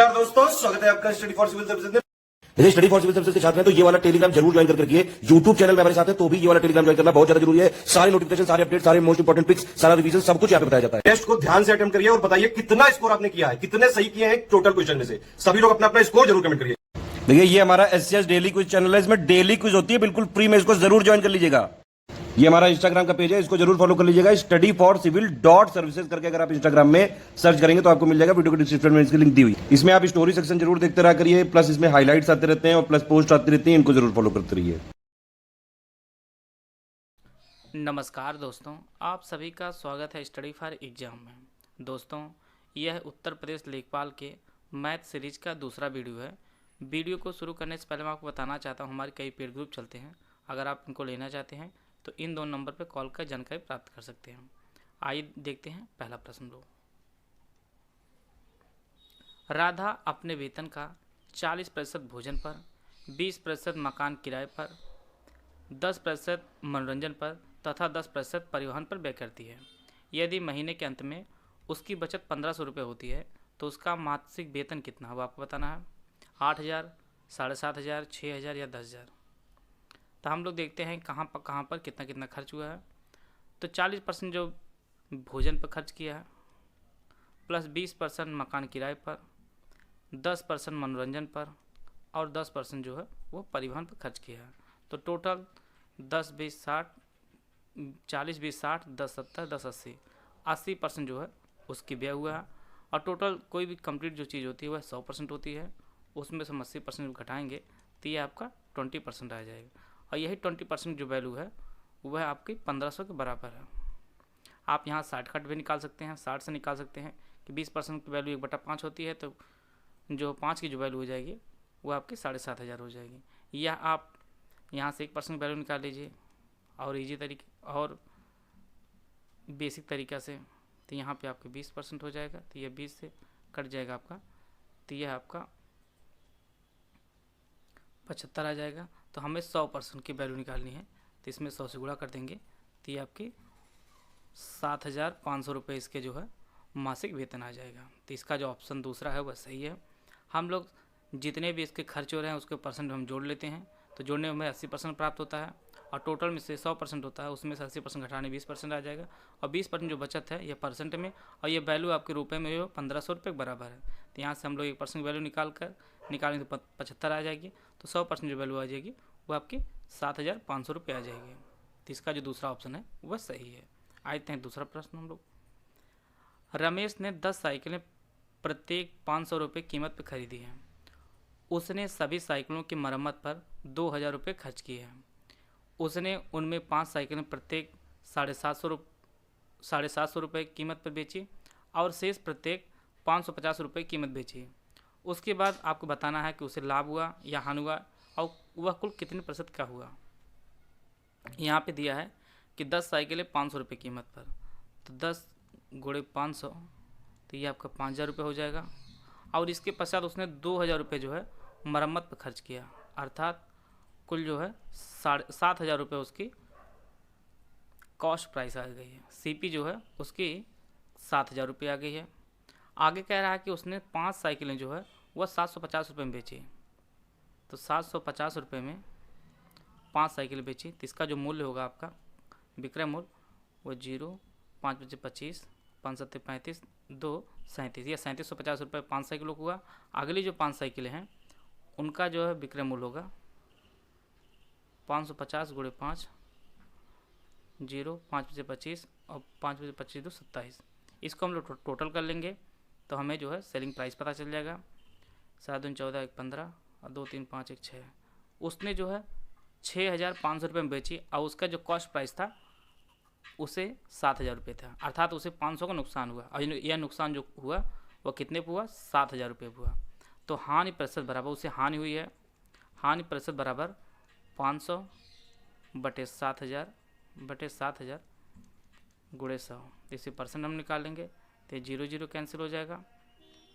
नमस्कार दोस्तों, स्वागत है आपका स्टडी फॉर सिविल सर्विसेज में। यदि स्टडी फॉर सिविल सर्विसेज के साथ में तो ये वाला टेलीग्राम जरूर ज्वाइन करके रखिए। यूट्यूब चैनल में हमारे साथ है तो भी ये वाला टेलीग्राम ज्वाइन करना बहुत ज्यादा जरूरी है। सारे नोटिफिकेशन, सारे अपडेट, सारे मोस्ट इंपोर्टेंट पिक्स, सारा रिवीजन सब कुछ यहाँ पे बताया जाता है। टेस्ट को ध्यान से अटेम्प्ट करिए और बताइए कितना स्कोर आपने किया है, कितने सही किए हैं टोटल क्वेश्चन में से। सभी लोग अपना अपना स्कोर जरूर कमेंट करिए। देखिए ये हमारा एससीएस डेली क्विज चैनल है, इसमें डेली क्विज होती है बिल्कुल फ्री में, इसको जरूर ज्वाइन कर लीजिएगा। ये हमारा इंस्टाग्राम का पेज है, इसको जरूर फॉलो कर लीजिएगा। Study for civil dot services करके अगर आप इंस्टाग्राम में सर्च करेंगे तो आपको मिल जाएगा। वीडियो के डिस्क्रिप्शन में इसकी लिंक दी हुई। इसमें आप स्टोरी सेक्शन जरूर देखते रहा करिए, प्लस इसमें हाईलाइट्स आते रहते हैं और प्लस पोस्ट आती रहती है, इनको जरूर फॉलो करते रहिए। नमस्कार दोस्तों, आप सभी का स्वागत है स्टडी फॉर एग्जाम में। दोस्तों, यह उत्तर प्रदेश लेखपाल के मैथ सीरीज का दूसरा वीडियो है। वीडियो को शुरू करने से पहले मैं आपको बताना चाहता हूँ, हमारे कई पेड ग्रुप चलते हैं। अगर आप इनको लेना चाहते हैं तो इन दोनों नंबर पर कॉल कर जानकारी प्राप्त कर सकते हैं। आइए देखते हैं पहला प्रश्न लो। राधा अपने वेतन का 40% भोजन पर, 20% मकान किराए पर, 10% मनोरंजन पर तथा 10% परिवहन पर व्यय करती है। यदि महीने के अंत में उसकी बचत 1500 रुपये होती है तो उसका मासिक वेतन कितना है वो आपको बताना है। 8000, 7500, 6000 या 10000। तो हम लोग देखते हैं कहाँ पर कितना कितना खर्च हुआ है। तो 40% जो भोजन पर खर्च किया है, प्लस 20% मकान किराए पर, 10% मनोरंजन पर और 10% जो है वो परिवहन पर खर्च किया है। तो टोटल 10, 20, 60, 40, 20, 60, 10, 70, 10, 80, 80% जो है उसकी व्यय हुआ है। और टोटल कोई भी कंप्लीट जो चीज़ होती है वह 100% होती है, उसमें से हम 80% घटाएंगे तो ये आपका 20% आ जाएगा। और यही 20% जो वैल्यू है वह आपकी 1500 के बराबर है। आप यहाँ 60 कट भी निकाल सकते हैं, 60 से निकाल सकते हैं कि 20% की वैल्यू 1/5 होती है, तो जो 5 की जो वैल्यू हो जाएगी वो आपकी 7500 हो जाएगी। या आप यहाँ से 1% वैल्यू निकाल लीजिए और ईजी तरीके और बेसिक तरीक़ा से, तो यहाँ पे आपके 20% हो जाएगा, तो ये 20 से कट जाएगा आपका, तो यह आपका 75 आ जाएगा। तो हमें 100% की वैल्यू निकालनी है, तो इसमें 100 से गुणा कर देंगे तो ये आपकी 7500 रुपये इसके जो है मासिक वेतन आ जाएगा। तो इसका जो ऑप्शन दूसरा है वह सही है। हम लोग जितने भी इसके खर्च हो रहे हैं उसके परसेंट हम जोड़ लेते हैं, तो जोड़ने में हमें 80% प्राप्त होता है और टोटल में से 100% होता है, उसमें से 80% घटाने 20% आ जाएगा और 20% जो बचत है ये परसेंट में, और ये वैल्यू आपके रुपए में जो 1500 रुपये के बराबर है। तो यहाँ से हम लोग 1% वैल्यू निकालेंगे तो 75 आ जाएगी, तो 100% जो वैल्यू आ जाएगी वो आपकी 7500 रुपये आ जाएगी। तो इसका जो दूसरा ऑप्शन है वह सही है। आते हैं दूसरा प्रश्न हम लोग। रमेश ने 10 साइकिलें प्रत्येक 500 रुपये कीमत पर खरीदी हैं। उसने सभी साइकिलों की मरम्मत पर 2000 रुपये खर्च किए हैं। उसने उनमें 5 साइकिलें प्रत्येक 750 रुपये कीमत पर बेची और शेष प्रत्येक 550 रुपये कीमत बेची। उसके बाद आपको बताना है कि उसे लाभ हुआ या हानि हुआ और वह कुल कितने प्रतिशत का हुआ। यहाँ पे दिया है कि 10 साइकिलें 500 रुपये कीमत पर, तो 10 गुणे 500 तो ये आपका 5000 रुपये हो जाएगा। और इसके पश्चात उसने 2000 रुपये जो है मरम्मत पर खर्च किया, अर्थात कुल जो है 7000 रुपये उसकी कॉस्ट प्राइस आ गई है। सीपी जो है उसकी 7000 रुपये आ गई है। आगे कह रहा है कि उसने 5 साइकिलें जो है वह 750 रुपये में बेची, तो 750 रुपये में 5 साइकिल बेची, तो इसका जो मूल्य होगा आपका विक्रय मूल्य वो 0, 5 × 25, 5 × 7 = 35, 2 37, या 3750 रुपये 5 साइकिलों को हुआ। अगली जो 5 साइकिलें हैं उनका जो है विक्रय मूल्य होगा 550 × 5, 0, 5 × 25 और 5 × 25 = 27। इसको हम लोग टोटल कर लेंगे तो हमें जो है सेलिंग प्राइस पता चल जाएगा। 7 × 14 = 15 और 2 × 3 = 5 = 6। उसने जो है 6500 रुपये में बेची और उसका जो कॉस्ट प्राइस था उसे 7000 रुपये था, अर्थात उसे 500 का नुकसान हुआ और यह नुकसान जो हुआ वह कितने पर हुआ, 7000 रुपये हुआ। तो हानि प्रतिशत बराबर, उसे हानि हुई है, हानि प्रतिशत बराबर 500 बटे 7000 गुणे 100। इसे परसेंट हम निकाल लेंगे तो 0 0 कैंसिल हो जाएगा,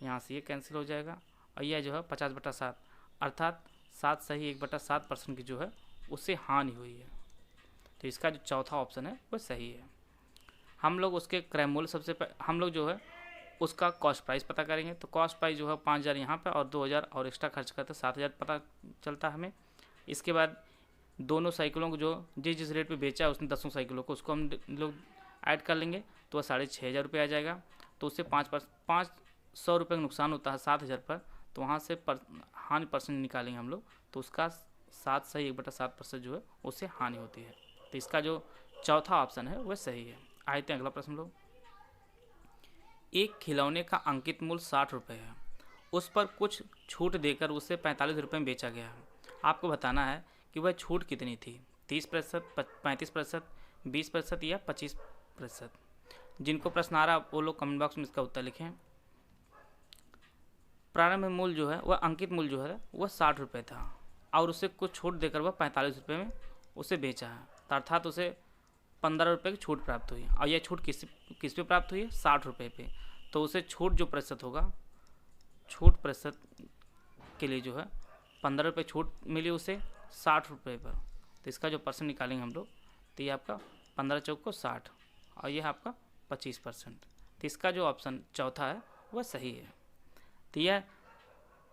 यहाँ से ये कैंसिल हो जाएगा और यह जो है 50/7, अर्थात 7 सही 1/7% की जो है उससे हानि हुई है। तो इसका जो चौथा ऑप्शन है वो सही है। हम लोग उसके क्रय मूल्य हम लोग जो है उसका कॉस्ट प्राइस पता करेंगे। तो कॉस्ट प्राइस जो है 5,000 यहाँ पर और 2,000 और एक्स्ट्रा खर्च करते 7,000 पता चलता है हमें। इसके बाद दोनों साइकिलों को जो जिस रेट पे बेचा है उसने 10 साइकिलों को, उसको हम लोग ऐड कर लेंगे तो वह 6,500 रुपये आ जाएगा। तो उससे 500 रुपये का नुकसान होता है 7,000 पर, तो वहाँ से हानि परसेंट निकालेंगे हम लोग, तो उसका 7 सही 1/7% जो है उससे हानि होती है। तो इसका जो चौथा ऑप्शन है वह सही है। आते हैं अगला प्रश्न लोग। एक खिलौने का अंकित मूल्य 60 रुपये है, उस पर कुछ छूट देकर उसे 45 रुपये में बेचा गया है। आपको बताना है कि वह छूट कितनी थी, 30%, 35%, 20% या 25%। जिनको प्रश्न आ रहा वो लोग कमेंट बॉक्स में इसका उत्तर लिखें। प्रारंभ मूल्य जो है वह अंकित मूल्य जो है वह 60 रुपये था और उसे कुछ छूट देकर वह 45 रुपये में उसे बेचा है, अर्थात उसे 15 रुपये की छूट प्राप्त हुई। और यह छूट किस पे प्राप्त हुई है, 60 रुपये पे। तो उसे छूट जो प्रतिशत होगा, छूट प्रतिशत के लिए जो है 15 रुपये छूट मिली उसे 60 रुपये पर। तो इसका जो परसेंट निकालेंगे हम लोग, तो ये आपका 15 चौक को 60 और यह आपका 25%। तो इसका जो ऑप्शन चौथा है वह सही है। तो यह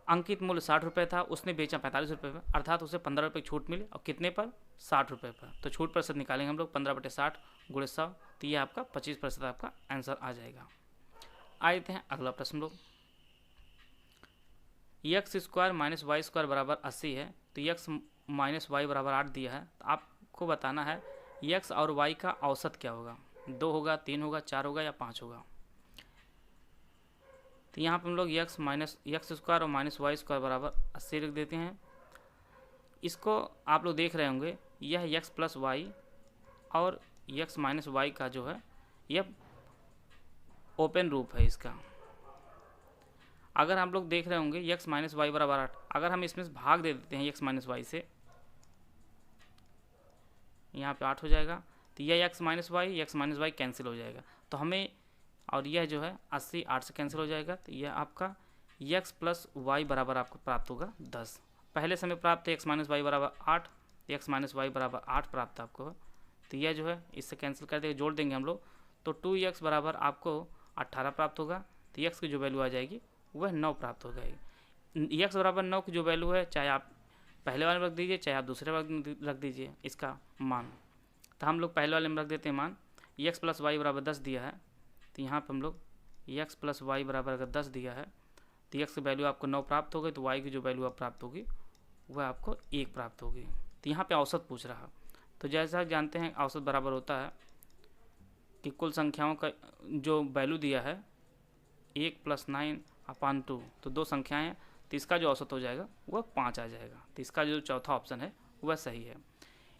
अंकित मूल्य 60 रुपये था, उसने बेचा 45 रुपये पर, अर्थात उसे 15 रुपये छूट मिली और कितने पर, 60 रुपये पर। तो छूट प्रतिशत निकालेंगे हम लोग 15/60 × 100, तो यह आपका 25% आपका आंसर आ जाएगा। आते हैं अगला प्रश्न लोग। x² - y² बराबर 80 है, तो x - y बराबर 8 दिया है। तो आपको बताना है x और y का औसत क्या होगा, 2 होगा, 3 होगा, 4 होगा या 5 होगा। तो यहाँ पर हम लोग x² और -y² बराबर 80 लिख देते हैं। इसको आप लोग देख रहे होंगे, यह x + y और x - y का जो है यह ओपन रूप है इसका। अगर हम लोग देख रहे होंगे x - y बराबर 8, अगर हम इसमें भाग दे देते हैं x - y से, यहाँ पे 8 हो जाएगा। तो यह x - y कैंसिल हो जाएगा, तो हमें, और यह जो है 80 8 से कैंसिल हो जाएगा। तो यह आपका x + y बराबर आपको प्राप्त होगा 10। पहले समय प्राप्त है x - y बराबर 8, x - y बराबर 8 प्राप्त आपको। तो यह जो है इससे कैंसिल कर देंगे, जोड़ देंगे हम लोग, तो 2x बराबर आपको 18 प्राप्त होगा। तो x की जो वैल्यू आ जाएगी वह 9 प्राप्त हो जाएगी। x बराबर 9 की जो वैल्यू है, चाहे आप पहले वाले में रख दीजिए चाहे आप दूसरे वाले में रख दीजिए इसका मान। तो हम लोग पहले वाले में रख देते हैं मान, x + y बराबर 10 दिया है। तो यहाँ पर हम लोग x + y बराबर अगर 10 दिया है, तो x की वैल्यू आपको 9 प्राप्त हो गई, तो y की जो वैल्यू आप प्राप्त होगी वह आपको 1 प्राप्त होगी। तो यहाँ पे औसत पूछ रहा, तो जैसा जानते हैं औसत बराबर होता है कि कुल संख्याओं का जो वैल्यू दिया है 1 + 9/2, तो 2 संख्याएं हैं, तो इसका जो औसत हो जाएगा वह 5 आ जाएगा। तो इसका जो चौथा ऑप्शन है वह सही है।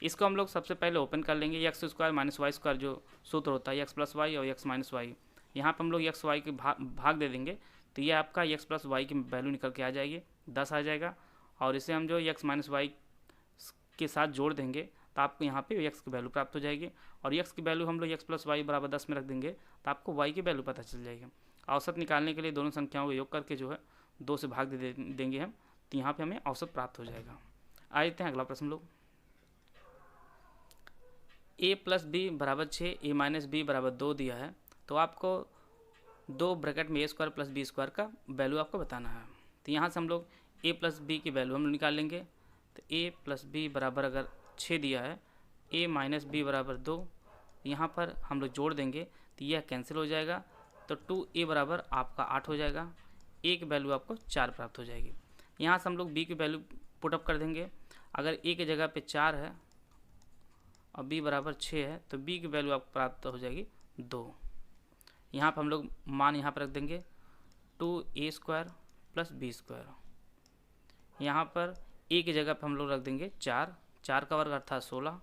इसको हम लोग सबसे पहले ओपन कर लेंगे, x² - y² जो सूत्र होता है x + y और x - y, यहाँ पर हम लोग x y के भाग दे देंगे, तो ये आपका x + y की वैल्यू निकल के आ जाएगी 10 आ जाएगा। और इसे हम जो x - y के साथ जोड़ देंगे तो आपको यहाँ पे x की वैल्यू प्राप्त हो जाएगी, और x की वैल्यू हम लोग x + y बराबर 10 में रख देंगे तो आपको y की वैल्यू पता चल जाएगी। औसत निकालने के लिए दोनों संख्याओं को योग करके जो है 2 से भाग दे देंगे हम, तो यहाँ पे हमें औसत प्राप्त हो जाएगा। आते हैं अगला प्रश्न लोग। a + b बराबर 6, a - b बराबर 2 दिया है, तो आपको 2 ब्रैकेट में a² + b² का वैल्यू आपको बताना है। तो यहाँ से हम लोग a + b की वैल्यू हम लोग निकाल लेंगे। तो a + b बराबर अगर 6 दिया है, a - b बराबर 2, यहाँ पर हम लोग जोड़ देंगे तो यह कैंसिल हो जाएगा, तो 2a बराबर आपका 8 हो जाएगा, a की वैल्यू आपको 4 प्राप्त हो जाएगी। यहाँ से हम लोग b की वैल्यू पुटअप कर देंगे। अगर a की जगह पे 4 है और b बराबर 6 है, तो b की वैल्यू आपको प्राप्त हो जाएगी 2। यहाँ पर हम लोग मान यहाँ पर रख देंगे 2a² + b²। यहाँ पर a की जगह पर हम लोग रख देंगे 4 का वर्ग अर्थात 16,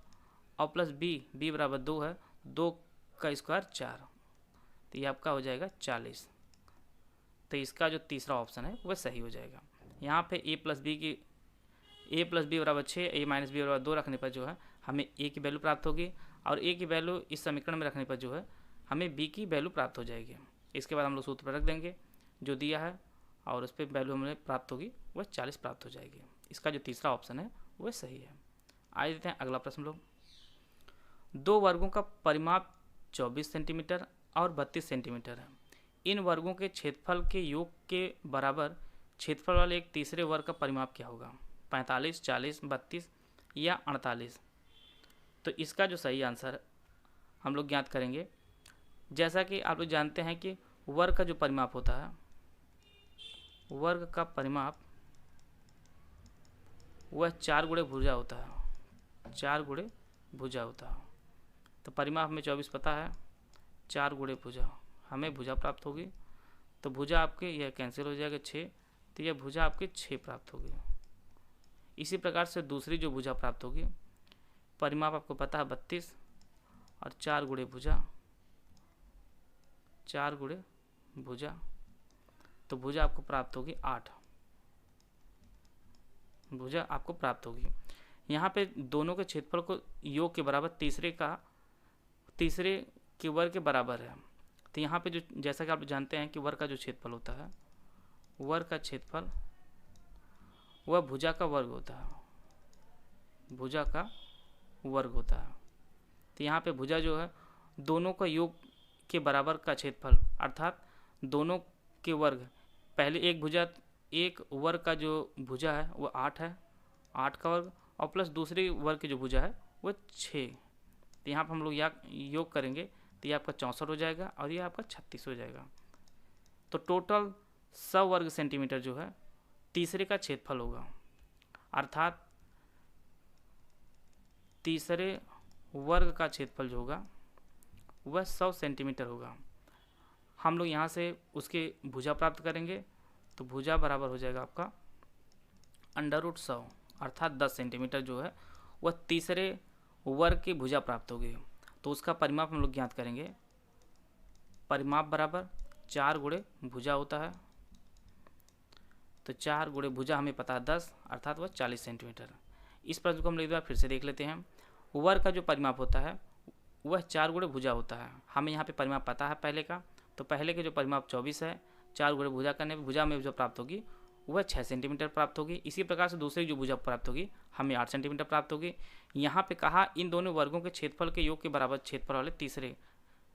और प्लस b बराबर 2 है, 2 का स्क्वायर 4, तो ये आपका हो जाएगा 40। तो इसका जो तीसरा ऑप्शन है वह सही हो जाएगा। यहाँ पे a + b बराबर 6, a - b बराबर 2 रखने पर जो है हमें a की वैल्यू प्राप्त होगी, और a की वैल्यू इस समीकरण में रखने पर जो है हमें b की वैल्यू प्राप्त हो जाएगी। इसके बाद हम लोग सूत्र पर रख देंगे जो दिया है, और उस पर वैल्यू हमें प्राप्त होगी वह 40 प्राप्त हो जाएगी। इसका जो तीसरा ऑप्शन है वह सही है। आइए देते हैं अगला प्रश्न लोग। 2 वर्गों का परिमाप 24 सेंटीमीटर और 32 सेंटीमीटर है। इन वर्गों के क्षेत्रफल के योग के बराबर क्षेत्रफल वाले एक तीसरे वर्ग का परिमाप क्या होगा? 45, 40, 32 या 48। तो इसका जो सही आंसर हम लोग ज्ञात करेंगे। जैसा कि आप लोग जानते हैं कि वर्ग का जो परिमाप होता है, वर्ग का परिमाप वह 4 गुणे भुजा होता है, 4 गुणे भुजा होता है। तो परिमाप हमें 24 पता है, 4 गुणे भुजा, हमें भुजा प्राप्त होगी। तो भुजा आपके यह कैंसिल हो जाएगा 6, तो यह भुजा आपके 6 प्राप्त होगी। इसी प्रकार से दूसरी जो भुजा प्राप्त होगी, परिमाप आपको पता है 32 और 4 गुणे भुजा, 4 गुणे भुजा, तो भुजा आपको प्राप्त होगी 8, भुजा आपको प्राप्त होगी। यहाँ पे दोनों के क्षेत्रफल को योग के बराबर तीसरे के वर्ग के बराबर है। तो यहाँ पे जो जैसा कि आप जानते हैं कि वर्ग का जो क्षेत्रफल होता है, वर्ग का क्षेत्रफल वह भुजा का वर्ग होता है, भुजा का वर्ग होता है। तो यहाँ पे भुजा जो है दोनों का योग के बराबर का क्षेत्रफल, अर्थात दोनों के वर्ग, पहले एक वर्ग का जो भुजा है वो 8 है, 8 का वर्ग, और प्लस दूसरे वर्ग की जो भुजा है वो 6। तो यहाँ पर हम लोग योग करेंगे तो ये आपका 64 हो जाएगा और ये आपका 36 हो जाएगा। तो टोटल 100 वर्ग सेंटीमीटर जो है तीसरे का क्षेत्रफल होगा, अर्थात तीसरे वर्ग का क्षेत्रफल जो होगा वह 100 सेंटीमीटर होगा। हम लोग यहाँ से उसके भुजा प्राप्त करेंगे, तो भुजा बराबर हो जाएगा आपका √100, अर्थात 10 सेंटीमीटर जो है वह तीसरे वर्ग की भुजा प्राप्त होगी। तो उसका परिमाप हम लोग ज्ञात करेंगे। परिमाप बराबर 4 गुणे भुजा होता है, तो 4 गुणे भुजा हमें पता है 10, अर्थात वह 40 सेंटीमीटर। इस प्रश्न को हम एक बार फिर से देख लेते हैं। वर्ग का जो परिमाप होता है वह 4 गुणे भुजा होता है। हमें यहाँ पे परिमाप पता है पहले का, तो पहले के जो परिमाप 24 है, 4 गुणे भुजा करने पर भुजा में जो प्राप्त होगी वह 6 सेंटीमीटर प्राप्त होगी। इसी प्रकार से दूसरी जो भुजा प्राप्त होगी हमें 8 सेंटीमीटर प्राप्त होगी। यहाँ पे कहा इन दोनों वर्गों के क्षेत्रफल के योग के बराबर क्षेत्रफल वाले तीसरे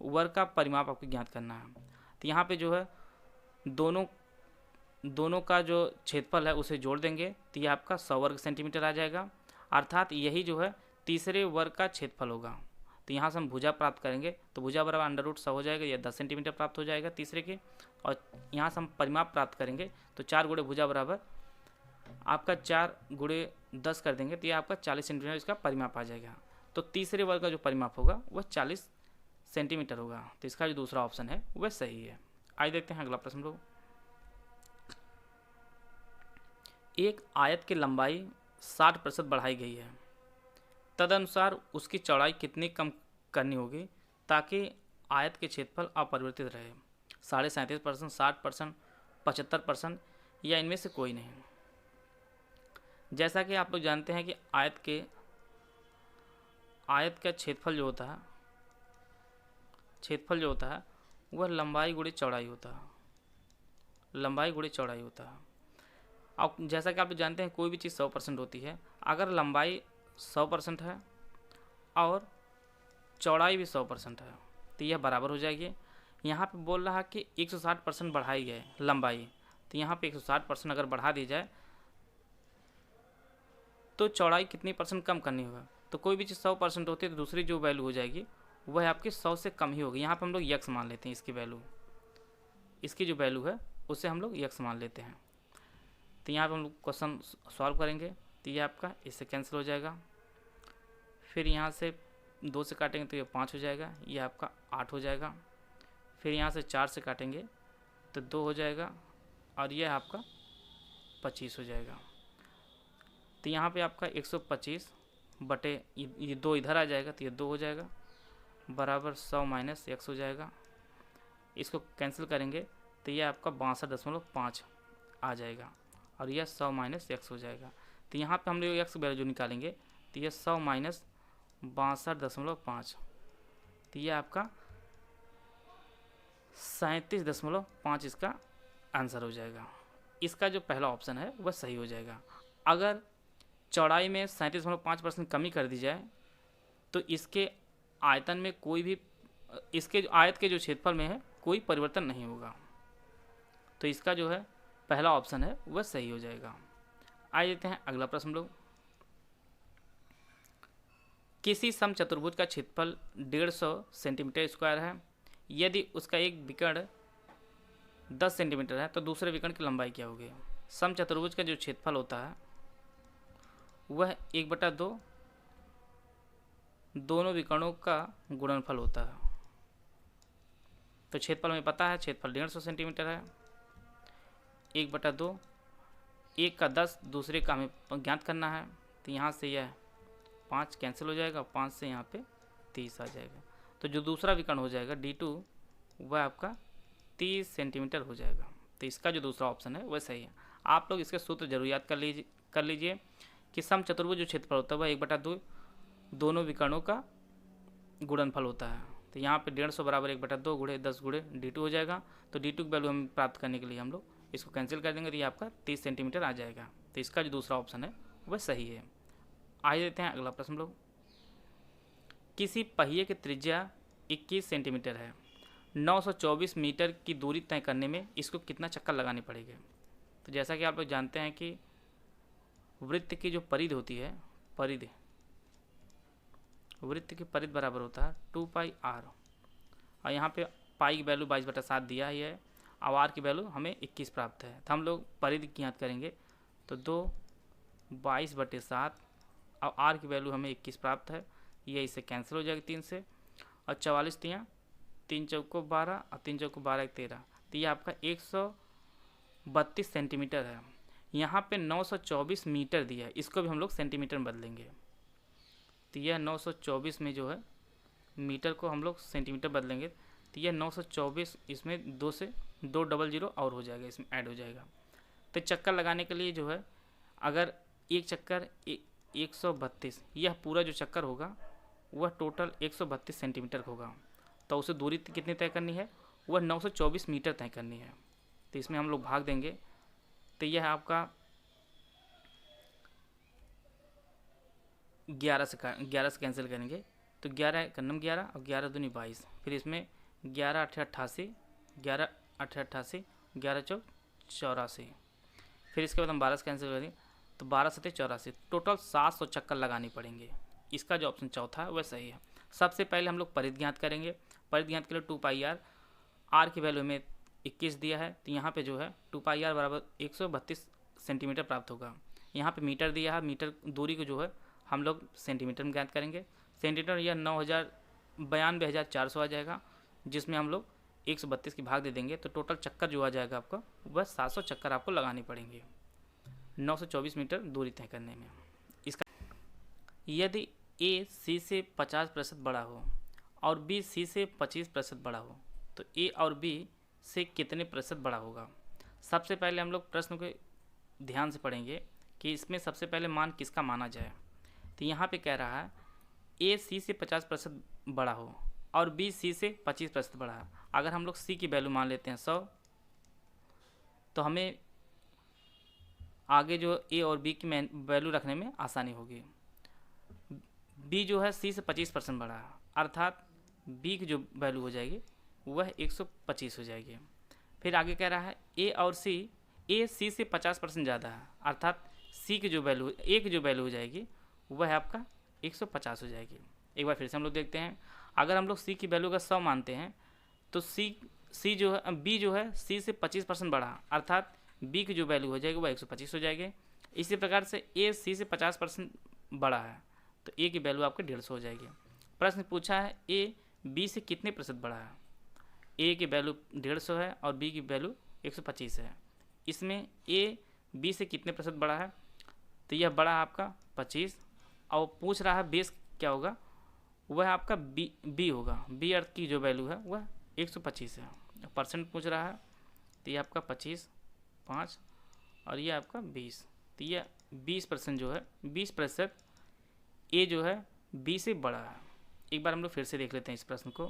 वर्ग का परिमाप आपको ज्ञात करना है। तो यहाँ पे जो है दोनों का जो क्षेत्रफल है उसे जोड़ देंगे तो ये आपका 100 वर्ग सेंटीमीटर आ जाएगा, अर्थात यही जो है तीसरे वर्ग का क्षेत्रफल होगा। तो यहाँ से हम भुजा प्राप्त करेंगे, तो भुजा बराबर √100 हो जाएगा, यह 10 सेंटीमीटर प्राप्त हो जाएगा तीसरे के। और यहाँ से हम परिमाप प्राप्त करेंगे, तो 4 गुणे भुजा बराबर आपका 4 गुणे 10 कर देंगे, तो ये आपका 40 सेंटीमीटर इसका परिमाप आ जाएगा। तो तीसरे वर्ग का जो परिमाप होगा वह 40 सेंटीमीटर होगा। तो इसका जो दूसरा ऑप्शन है वह सही है। आइए देखते हैं अगला प्रश्न लोग। एक आयत की लंबाई 60% बढ़ाई गई है, तदनुसार उसकी चौड़ाई कितनी कम करनी होगी ताकि आयत के क्षेत्रफल अपरिवर्तित रहे? 37%, 60%, 75% या इनमें से कोई नहीं। जैसा कि आप लोग जानते हैं कि आयत का क्षेत्रफल जो होता है वह लंबाई गुणे चौड़ाई होता है, लंबाई गुणे चौड़ाई होता है। अब जैसा कि आप लोग जानते हैं कोई भी चीज़ 100% होती है, अगर लंबाई 100% है और चौड़ाई भी 100% है तो यह बराबर हो जाएगी। यहाँ पे बोल रहा है कि 160% बढ़ाई गई लंबाई, तो यहाँ पे 160% अगर बढ़ा दी जाए तो चौड़ाई कितनी % कम करनी होगा? तो कोई भी चीज़ 100% होती है तो दूसरी जो वैल्यू हो जाएगी वह आपकी 100 से कम ही होगी। यहाँ पर हम लोग यक्स मान लेते हैं, इसकी जो वैल्यू है उसे हम लोग यक्स मान लेते हैं। तो यहाँ पर हम लोग क्वेश्चन सॉल्व करेंगे, तो ये आपका इससे कैंसिल हो जाएगा। फिर यहाँ से 2 से काटेंगे तो ये 5 हो जाएगा, ये आपका 8 हो जाएगा। फिर यहाँ से 4 से काटेंगे तो 2 हो जाएगा और यह आपका 25 हो जाएगा। तो यहाँ पे आपका 125 बटे ये 2 इधर आ जाएगा तो ये 2 हो जाएगा, बराबर 100 माइनस x हो जाएगा। इसको कैंसिल करेंगे तो ये आपका 62.5 आ जाएगा और यह 100 माइनस x हो जाएगा। तो यहाँ पे हम लोग x वैल्यू जो निकालेंगे तो ये 100 माइनस 62.5, तो ये आपका 37.5 इसका आंसर हो जाएगा। इसका जो पहला ऑप्शन है वह सही हो जाएगा। अगर चौड़ाई में 37.5% कमी कर दी जाए तो इसके आयतन में कोई भी, इसके आयत के जो क्षेत्रफल में है कोई परिवर्तन नहीं होगा। तो इसका जो है पहला ऑप्शन है वह सही हो जाएगा। आइए देखते हैं अगला प्रश्न लोग। किसी समचतुर्भुज का क्षेत्रफल 150 सेंटीमीटर स्क्वायर है। यदि उसका एक विकर्ण 10 सेंटीमीटर है तो दूसरे विकर्ण की लंबाई क्या होगी। समचतुर्भुज का जो क्षेत्रफल होता है वह 1/2 दोनों विकर्णों का गुणनफल होता है। तो क्षेत्रफल में पता है, क्षेत्रफल 150 सेंटीमीटर है। 1/2, एक का 10 दूसरे का हमें ज्ञात करना है। तो यहाँ से यह 5 कैंसिल हो जाएगा, 5 से यहाँ पे 30 आ जाएगा। तो जो दूसरा विकर्ण हो जाएगा D2 वह आपका 30 सेंटीमीटर हो जाएगा। तो इसका जो दूसरा ऑप्शन है वह सही है। आप लोग इसके सूत्र जरूर याद कर लीजिए कि समचतुर्भुज जो क्षेत्रफल होता है वह 1/2 दोनों विकर्णों का गुणनफल होता है। तो यहाँ पे 150 बराबर 1/2 गुणे 10 गुणे D2 हो जाएगा। तो D2 की वैल्यू हम प्राप्त करने के लिए हम लोग इसको कैंसिल कर देंगे तो ये आपका 30 सेंटीमीटर आ जाएगा। तो इसका जो दूसरा ऑप्शन है वह सही है। आइए देते हैं अगला प्रश्न लोग। किसी पहिए की त्रिज्या 21 सेंटीमीटर है। 924 मीटर की दूरी तय करने में इसको कितना चक्कर लगाने पड़ेंगे। तो जैसा कि आप लोग जानते हैं कि वृत्त की जो परिधि होती है, वृत्त की परिधि बराबर होता है 2πr। और यहाँ पे पाई की वैल्यू 22/7 दिया ही है। अब आर की वैल्यू हमें 21 प्राप्त है। तो हम लोग परिधि की याद करेंगे तो 2 22/7 और आर की वैल्यू हमें 21 प्राप्त है। ये इससे कैंसिल हो जाएगा 3 से। और 44 तियाँ 3 चौको 12 और 3 चौको 12 13। तो ये आपका 132 सेंटीमीटर है। यहाँ पे 924 मीटर दिया है, इसको भी हम लोग सेंटीमीटर में बदलेंगे। तो यह 924 में जो है मीटर को हम लोग सेंटीमीटर बदलेंगे। तो यह 924 इसमें 200 और हो जाएगा, इसमें ऐड हो जाएगा। तो चक्कर लगाने के लिए जो है अगर एक चक्कर 132, यह पूरा जो चक्कर होगा वह टोटल 132 सेंटीमीटर होगा। तो उसे दूरी कितनी तय करनी है, वह 924 मीटर तय करनी है। तो इसमें हम लोग भाग देंगे। तो यह आपका 11 से कैंसिल करेंगे। तो 11 कन्नम 11 और 11 दूनी 22। फिर इसमें 11 8 88, 11 8 88, 11 चौक 84। फिर इसके बाद हम 12 से कैंसिल करेंगे तो 12 7 84। टोटल 700 चक्कर लगानी पड़ेंगे। इसका जो ऑप्शन चौथा है वह सही है। सबसे पहले हम लोग परिधि ज्ञात करेंगे। परिधि ज्ञात के लिए 2πr, आर की वैल्यू में 21 दिया है। तो यहाँ पे जो है 2πr बराबर 132 सेंटीमीटर प्राप्त होगा। यहाँ पे मीटर दिया है, मीटर दूरी को जो है हम लोग सेंटीमीटर में ज्ञात करेंगे। सेंटीमीटर यह 92,400 आ जाएगा, जिसमें हम लोग 132 की भाग दे देंगे। तो टोटल चक्कर जो आ जाएगा आपका वह 700 चक्कर आपको लगाने पड़ेंगे 924 मीटर दूरी तय करने में। इसका यदि ए सी से 50% बड़ा हो और बी सी से 25% बड़ा हो तो ए और बी से कितने प्रतिशत बड़ा होगा। सबसे पहले हम लोग प्रश्न को ध्यान से पढ़ेंगे कि इसमें सबसे पहले मान किसका माना जाए। तो यहाँ पे कह रहा है ए सी से 50% बड़ा हो और बी सी से 25% बड़ा है। अगर हम लोग सी की वैल्यू मान लेते हैं 100, तो हमें आगे जो ए और बी की वैल्यू रखने में आसानी होगी। बी जो है सी से 25% बड़ा है, अर्थात बी की जो वैल्यू हो जाएगी वह 125 हो जाएगी। फिर आगे कह रहा है ए और सी, ए सी से 50% ज़्यादा है, अर्थात सी की जो वैल्यू ए की जो वैल्यू हो जाएगी वह आपका 150 हो जाएगी। एक बार फिर से हम लोग देखते हैं। अगर हम लोग सी की वैल्यू का 100 मानते हैं तो सी जो है बी जो है सी से 25% बड़ा, अर्थात बी की जो वैल्यू हो जाएगी वह 125 हो जाएगी। इसी प्रकार से ए सी से 50% बड़ा है तो ए की वैल्यू आपकी 150 हो जाएगी। प्रश्न पूछा है ए बी से कितने प्रतिशत बड़ा है। ए की वैल्यू 150 है और बी की वैल्यू 125 है। इसमें ए बी से कितने प्रतिशत बड़ा है, तो यह बड़ा है आपका 25। और पूछ रहा है बेस क्या होगा, वह आपका बी होगा। बी अर्थ की जो वैल्यू है वह 125 है। परसेंट पूछ रहा है तो ये आपका 25, 5 और ये आपका 20। तो यह 20% जो है 20% ए जो है बी से बड़ा है। एक बार हम लोग फिर से देख लेते हैं इस प्रश्न को।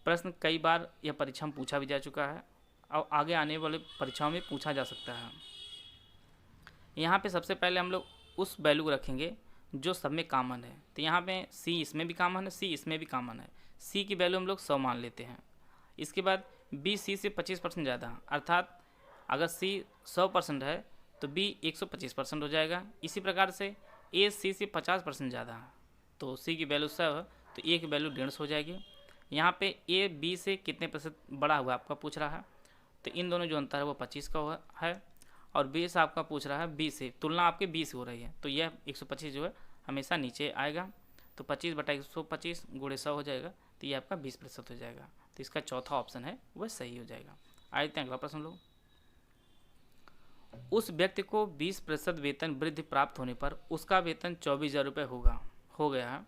प्रश्न कई बार यह परीक्षा में पूछा भी जा चुका है और आगे आने वाले परीक्षाओं में पूछा जा सकता है। यहाँ पे सबसे पहले हम लोग उस वैल्यू को रखेंगे जो सब में कॉमन है। तो यहाँ पे सी इसमें भी कॉमन है, सी इसमें भी कॉमन है। सी की वैल्यू हम लोग 100 मान लेते हैं। इसके बाद बी सी से 25% ज़्यादा, अर्थात अगर सी 100% है तो बी 125% हो जाएगा। इसी प्रकार से ए सी से 50% ज़्यादा, तो सी की वैल्यू 100 है तो ए की वैल्यू 150 हो जाएगी। यहाँ पे ए बी से कितने प्रतिशत बड़ा हुआ आपका पूछ रहा है, तो इन दोनों जो अंतर है वो 25 का है, और बी से आपका पूछ रहा है बी से, तुलना आपके बी से हो रही है, तो यह 125 जो है हमेशा नीचे आएगा। तो 25/125 गुणे 100 हो जाएगा, तो ये आपका 20% हो जाएगा। तो इसका चौथा ऑप्शन है वह सही हो जाएगा। आइए अगला प्रश्न लो। उस व्यक्ति को 20% वेतन वृद्धि प्राप्त होने पर उसका वेतन 24,000 रुपये हो गया है,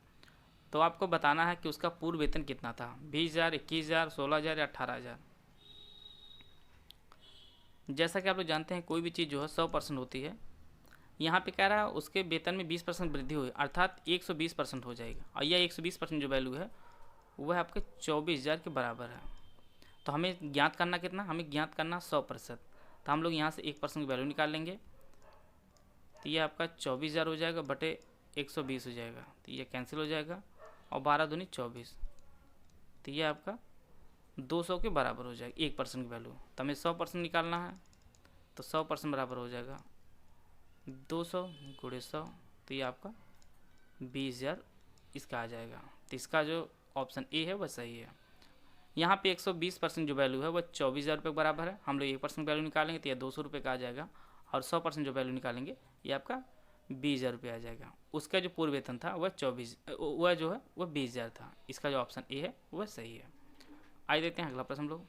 तो आपको बताना है कि उसका पूर्व वेतन कितना था, 20,000, 21,000, 16,000 या 18,000। जैसा कि आप लोग जानते हैं कोई भी चीज़ जो है 100% होती है, यहाँ पे कह रहा है उसके वेतन में 20% वृद्धि हुई, अर्थात 120% हो जाएगा, और यह 120% जो वैल्यू है वह आपके 24,000 के बराबर है। तो हमें ज्ञात करना कितना, हमें ज्ञात करना 100%, तो हम लोग यहाँ से 1% की वैल्यू निकाल लेंगे, तो ये आपका 24,000 हो जाएगा बटे 120 हो जाएगा, तो ये कैंसिल हो जाएगा, और 12 दूनी 24, तो ये आपका 200 के बराबर हो जाएगा 1% की वैल्यू। तो हमें 100% निकालना है, तो 100% बराबर हो जाएगा 200 गुणे 100, तो ये आपका 20,000 इसका आ जाएगा। तो इसका जो ऑप्शन ए है वह सही है। यहाँ पे 120% जो वैल्यू है वह 24,000 रुपये के बराबर है, हम लोग 1% वैल्यू निकालेंगे तो यह 200 रुपये का आ जाएगा, और 100% जो वैल्यू निकालेंगे ये आपका 20,000 रुपये आ जाएगा। उसका जो पूर्व वेतन था वह 20,000 था। इसका जो ऑप्शन ए है वह सही है। आइए देखते हैं अगला प्रश्न हम लोग।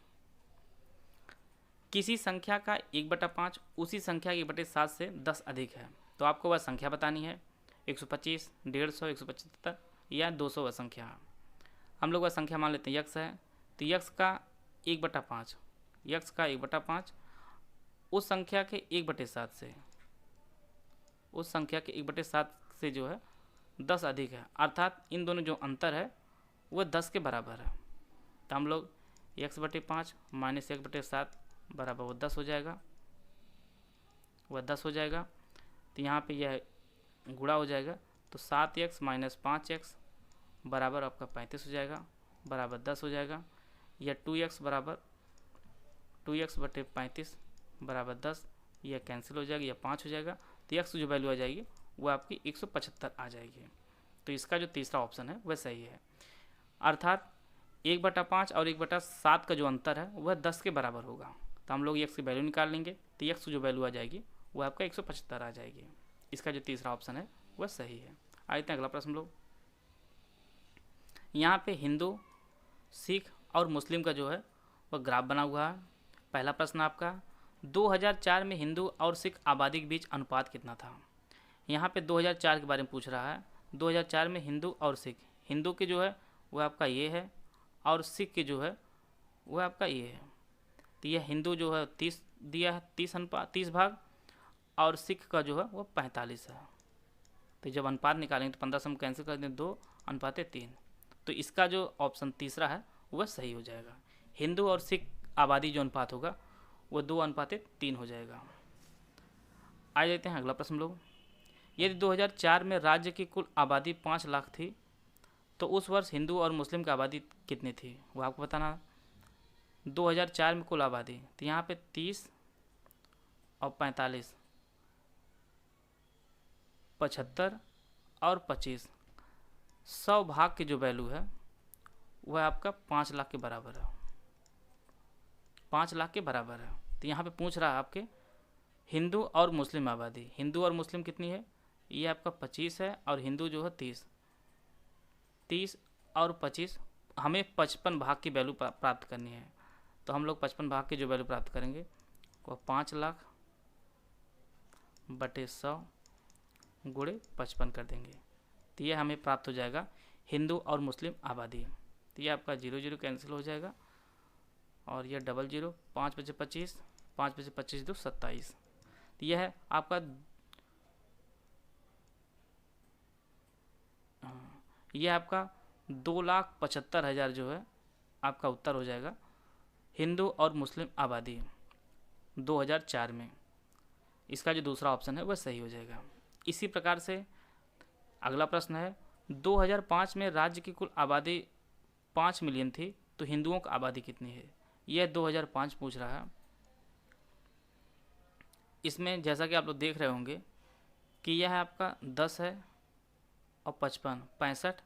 किसी संख्या का 1/5 उसी संख्या के 1/7 से 10 अधिक है, तो आपको वह संख्या बतानी है, 125, 150, 175 या 200 वह संख्या है। हम लोग वह संख्या मान लेते हैं यक्स है, तो यक्स का 1/5 उस संख्या के 1/7 से जो है 10 अधिक है, अर्थात इन दोनों जो अंतर है वह 10 के बराबर है। तो हम लोग x/5 माइनस 1/7 बराबर वो 10 हो जाएगा, तो यहाँ पे यह गुणा हो जाएगा, तो 7x माइनस 5x बराबर आपका 35 हो जाएगा, बराबर 10 हो जाएगा। यह 2x बराबर 2x/35 बराबर 10, यह कैंसिल हो जाएगा, यह 5 हो जाएगा, तो x जो वैल्यू आ जाएगी वो आपकी 175 आ जाएगी। तो इसका जो तीसरा ऑप्शन है वह सही है, अर्थात 1/5 और 1/7 का जो अंतर है वह 10 के बराबर होगा। तो हम लोग x की वैल्यू निकाल लेंगे, तो x जो वैल्यू आ जाएगी वो आपका 175 आ जाएगी। इसका जो तीसरा ऑप्शन है वह सही है। आइए अगला प्रश्न लोग। यहाँ पे हिंदू, सिख और मुस्लिम का जो है वह ग्राफ बना हुआ है। पहला प्रश्न आपका 2004 में हिंदू और सिख आबादी के बीच अनुपात कितना था। यहाँ पे 2004 के बारे में पूछ रहा है। 2004 में हिंदू और सिख, हिंदू के जो है वह आपका ये है, और सिख के जो है वह आपका ये है। तो यह हिंदू जो है 30 दिया है, 30 भाग, और सिख का जो है वह 45 है। तो जब अनुपात निकालेंगे तो 15 से हम कैंसिल कर दें, 2:3, तो इसका जो ऑप्शन तीसरा है वह सही हो जाएगा। हिंदू और सिख आबादी जो अनुपात होगा वह 2:3 हो जाएगा। आ जाते हैं अगला प्रश्न लोग। यदि 2004 में राज्य की कुल आबादी 5 लाख थी, तो उस वर्ष हिंदू और मुस्लिम की आबादी कितनी थी वो आपको बताना। 2004 में कुल आबादी, तो यहाँ पे 30 और 45, 75 और 25, 100 भाग की जो वैल्यू है वह आपका 5 लाख के बराबर है, 5 लाख के बराबर है। तो यहाँ पे पूछ रहा है आपके हिंदू और मुस्लिम आबादी, हिंदू और मुस्लिम कितनी है, ये आपका 25 है, और हिंदू जो है 30 और 25, हमें 55 भाग की वैल्यू प्राप्त करनी है। तो हम लोग 55 भाग की जो वैल्यू प्राप्त करेंगे वो 5 लाख बटे 100 गुणे 55 कर देंगे, तो ये हमें प्राप्त हो जाएगा हिंदू और मुस्लिम आबादी। तो ये आपका 0 कैंसिल हो जाएगा, और यह 00, 5 बचे 25, 5 बचे 25 2 27। तो यह है आपका, यह आपका 2,75,000 जो है आपका उत्तर हो जाएगा हिंदू और मुस्लिम आबादी 2004 में। इसका जो दूसरा ऑप्शन है वह सही हो जाएगा। इसी प्रकार से अगला प्रश्न है 2005 में राज्य की कुल आबादी 5 मिलियन थी, तो हिंदुओं की आबादी कितनी है, यह 2005 पूछ रहा है। इसमें जैसा कि आप लोग देख रहे होंगे कि यह आपका 10 है और 55, 65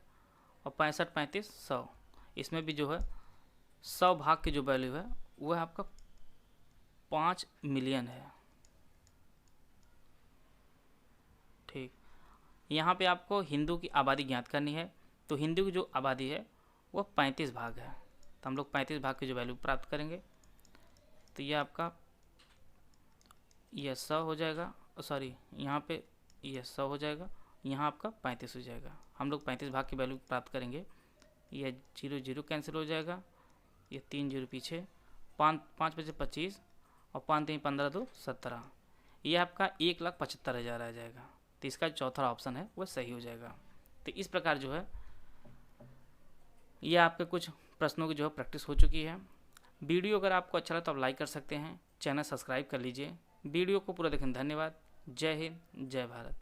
और 65, 35, 100। इसमें भी जो है 100 भाग की जो वैल्यू है वह आपका 5 मिलियन है। ठीक, यहाँ पे आपको हिंदू की आबादी ज्ञात करनी है। तो हिंदू की जो आबादी है वह 35 भाग है, तो हम लोग 35 भाग की जो वैल्यू प्राप्त करेंगे तो यह आपका यह 100 हो जाएगा, सॉरी यहाँ पे यह 100 हो जाएगा, यहाँ आपका 35 हो जाएगा। हम लोग 35 भाग की वैल्यू प्राप्त करेंगे। यह 0 0 कैंसिल हो जाएगा, यह 3 0 पीछे, 5 बजे 25 और 5 3 15 2 17, यह आपका 1,75,000 आ जाएगा। तो इसका चौथा ऑप्शन है वह सही हो जाएगा। तो इस प्रकार जो है यह आपके कुछ प्रश्नों की जो है प्रैक्टिस हो चुकी है। वीडियो अगर आपको अच्छा लगा तो आप लाइक कर सकते हैं, चैनल सब्सक्राइब कर लीजिए। वीडियो को पूरा देखने धन्यवाद। जय हिंद, जय भारत।